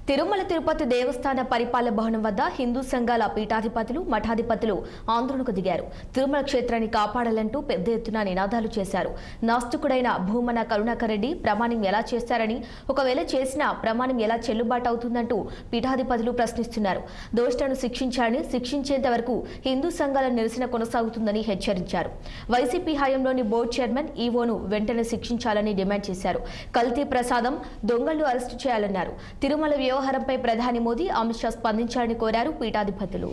తిరుమల తిరుపతి దేవస్థాన పరిపాలన భవనం వద్ద హిందూ సంఘాల పీఠాధిపతులు మఠాధిపతులు ఆందోళనకు దిగారు. తిరుమల క్షేత్రాన్ని కాపాడాలంటూ పెద్ద ఎత్తున నినాదాలు చేశారు. నాస్తికుడైన భూమన కరుణాకర్ రెడ్డి ప్రమాణం ఎలా చేస్తారని, ఒకవేళ చేసినా ప్రమాణం ఎలా చెల్లుబాటు అవుతుందంటూ పీఠాధిపతులు ప్రశ్నిస్తున్నారు. దోషులను శిక్షించాలని, శిక్షించేంత వరకు హిందూ సంఘాల నిరసన కొనసాగుతుందని హెచ్చరించారు. వైసీపీ హయాంలోని బోర్డు చైర్మన్ ఈవోను వెంటనే శిక్షించాలని డిమాండ్ చేశారు. కల్తీ ప్రసాదం దొంగలను అరెస్టు చేయాలన్నారు. తిరుమల వ్యవహారంపై ప్రధాని మోదీ, అమిత్ షా స్పందించాలని కోరారు పీఠాధిపతులు.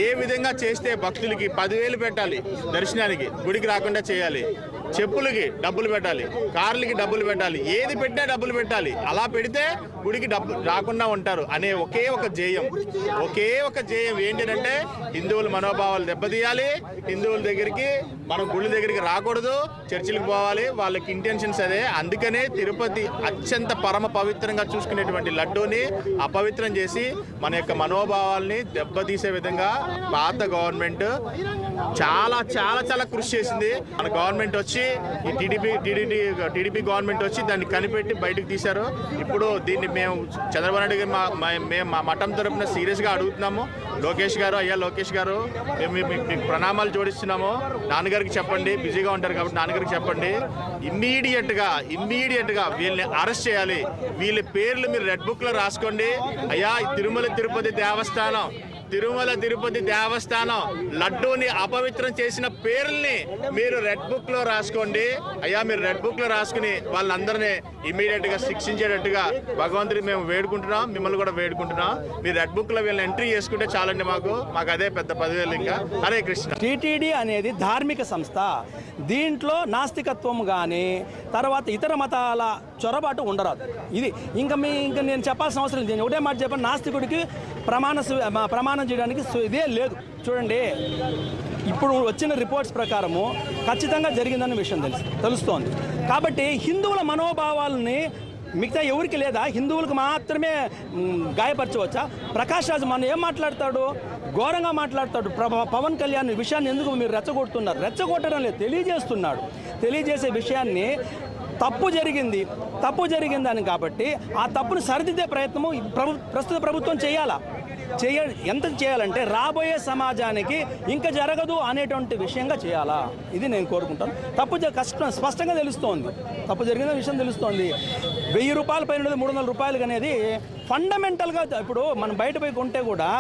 ఏ విధంగా చేస్తే భక్తులకి 10,000 పెట్టాలి, దర్శనానికి గుడికి రాకుండా చేయాలి, చెప్పులకి డబ్బులు పెట్టాలి, కార్లకి డబ్బులు పెట్టాలి, ఏది పెట్టినా డబ్బులు పెట్టాలి, అలా పెడితే గుడికి డబ్బు రాకుండా ఉంటారు అనే ఒకే ఒక జేయం ఏంటంటే హిందువుల మనోభావాలు దెబ్బతీయాలి, హిందువుల దగ్గరికి మనం గుడి దగ్గరికి రాకూడదు, చర్చిలకు పోవాలి, వాళ్ళకి ఇంటెన్షన్స్ అదే. అందుకనే తిరుపతి అత్యంత పరమ పవిత్రంగా చూసుకునేటువంటి లడ్డూని అపవిత్రం చేసి మన యొక్క మనోభావాల్ని దెబ్బతీసే విధంగా పాత గవర్నమెంట్ చాలా చాలా చాలా కృషి చేసింది. మన గవర్నమెంట్ వచ్చి ఈ టీడీపీ గవర్నమెంట్ వచ్చి దాన్ని కనిపెట్టి బయటకు తీశారు. ఇప్పుడు దీన్ని మేము చంద్రబాబు నాయుడు గారు మేము మా మఠం తరపున సీరియస్గా అడుగుతున్నాము. లోకేష్ గారు, అయ్యా లోకేష్ గారు, మేము మీకు ప్రణామాలు జోడిస్తున్నాము. నాన్నగారికి చెప్పండి, బిజీగా ఉంటారు కాబట్టి నాన్నగారికి చెప్పండి, ఇమ్మీడియట్గా వీళ్ళని అరెస్ట్ చేయాలి. వీళ్ళ పేర్లు మీరు రెడ్ బుక్లో రాసుకోండి. అయ్యా తిరుమల తిరుపతి దేవస్థానం లడ్డూని అపవిత్రం చేసిన పేర్లని మీరు రెడ్ బుక్ లో రాసుకోండి. అయ్యా మీరు రెడ్ బుక్ లో రాసుకుని వాళ్ళందరినీ ఇమీడియట్ గా శిక్షించేటట్టుగా భగవంతుడి మేము వేడుకుంటున్నాం, మిమ్మల్ని కూడా వేడుకుంటున్నాం. మీరు రెడ్ బుక్ లో వీళ్ళని ఎంట్రీ చేసుకుంటే చాలండి, మాకు అదే పెద్ద 10,000. ఇంకా హరే కృష్ణ. టీటీడీ అనేది ధార్మిక సంస్థ. దీంట్లో నాస్తికత్వం కానీ తర్వాత ఇతర మతాల చొరబాటు ఉండరాదు. ఇది ఇంకా నేను చెప్పాల్సిన అవసరం లేదు. ఒకటే మాట చెప్పాను, నాస్తికుడికి ప్రమాణం చేయడానికి ఇదే లేదు. చూడండి, ఇప్పుడు వచ్చిన రిపోర్ట్స్ ప్రకారము ఖచ్చితంగా జరిగిందన్న విషయం తెలుస్తోంది. కాబట్టి హిందువుల మనోభావాలని మిగతా ఎవరికి లేదా, హిందువులకు మాత్రమే గాయపరచవచ్చా? ప్రకాష్ రాజ్ మన ఏం మాట్లాడతాడు, ఘోరంగా మాట్లాడతాడు. పవన్ కళ్యాణ్ విషయాన్ని ఎందుకు మీరు రెచ్చగొడుతున్నారు? రెచ్చగొట్టడం లేదు, తెలియజేస్తున్నాడు. తెలియజేసే విషయాన్ని తప్పు జరిగిందని కాబట్టి ఆ తప్పును సరిదిద్దే ప్రయత్నము ప్రస్తుత ప్రభుత్వం ఎంత చేయాలంటే రాబోయే సమాజానికి ఇంకా జరగదు అనేటువంటి విషయంగా చేయాలా, ఇది నేను కోరుకుంటాను. స్పష్టంగా తెలుస్తోంది, తప్పు జరిగిన విషయం తెలుస్తోంది. 1000 రూపాయల పైన 300 రూపాయలు అనేది ఫండమెంటల్గా ఇప్పుడు మనం బయట పోయి కొంటే కూడా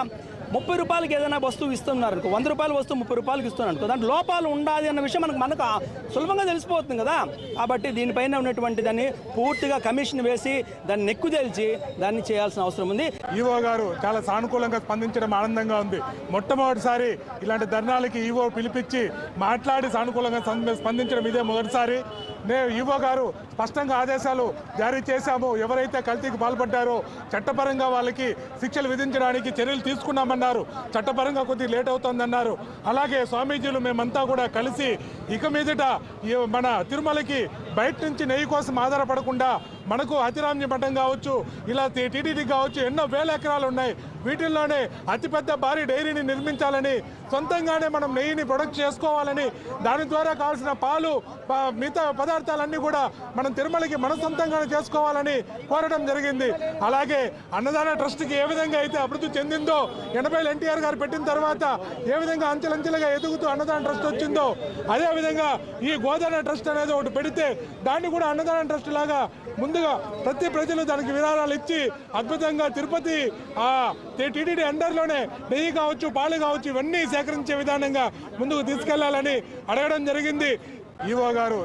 30 రూపాయలకి ఏదైనా వస్తువు ఇస్తున్నారు అనుకో, 100 రూపాయల వస్తువు 30 రూపాయలకి ఇస్తున్నారు అనుకో, దాంట్లో లోపాలు ఉండాలి అన్న విషయం మనకు సులభంగా తెలిసిపోతుంది కదా. కాబట్టి దీనిపైన ఉన్నటువంటి దాన్ని పూర్తిగా కమిషన్ వేసి దాన్ని నెక్కు తేల్చి దాన్ని చేయాల్సిన అవసరం ఉంది. ఈవో గారు చాలా సానుకూలంగా స్పందించడం ఆనందంగా ఉంది. మొట్టమొదటిసారి ఇలాంటి ధర్నాలకి ఈవో పిలిపించి మాట్లాడి సానుకూలంగా స్పందించడం ఇదే మొదటిసారి. ఈవో గారు స్పష్టంగా ఆదేశాలు జారీ చేశాము. ఎవరైతే కల్తీకి పాల్పడ్డారో చట్టపరంగా వాళ్ళకి శిక్షలు విధించడానికి చర్యలు తీసుకున్నామన్నారు. చట్టపరంగా కొద్దిగా లేట్ అవుతుందన్నారు. అలాగే స్వామీజీలు మేమంతా కూడా కలిసి ఇక మీదట మన తిరుమలకి బయట నుంచి నెయ్యి కోసం ఆధారపడకుండా మనకు అతిరామ్య మఠం కావచ్చు, ఇలా టీటీడీ కావచ్చు, ఎన్నో వేల ఎకరాలు ఉన్నాయి. వీటిల్లోనే అతిపెద్ద భారీ డైరీని నిర్మించాలని, సొంతంగానే మనం నెయ్యిని ప్రొడక్ట్ చేసుకోవాలని, దాని ద్వారా కావాల్సిన పాలు మిగతా పదార్థాలన్నీ కూడా మనం తిరుమలకి మన సొంతంగానే చేసుకోవాలని కోరడం జరిగింది. అలాగే అన్నదాన ట్రస్ట్కి ఏ విధంగా అయితే అభివృద్ధి చెందిందో, 80 ఎన్టీఆర్ గారు పెట్టిన తర్వాత ఏ విధంగా అంచెలంచెలుగా ఎదుగుతూ అన్నదాన ట్రస్ట్ వచ్చిందో, అదేవిధంగా ఈ గోదాన ట్రస్ట్ అనేది ఒకటి పెడితే దాన్ని కూడా అన్నదాన ట్రస్ట్ లాగా ముందుగా ప్రతి ప్రజలు దానికి విరాళాలు ఇచ్చి అద్భుతంగా తిరుపతి టీటీడీ అండర్లోనే నెయ్యి కావచ్చు, పాలు కావచ్చు, ఇవన్నీ సేకరించే విధానంగా ముందుకు తీసుకెళ్లాలని అడగడం జరిగింది. ఈవో గారు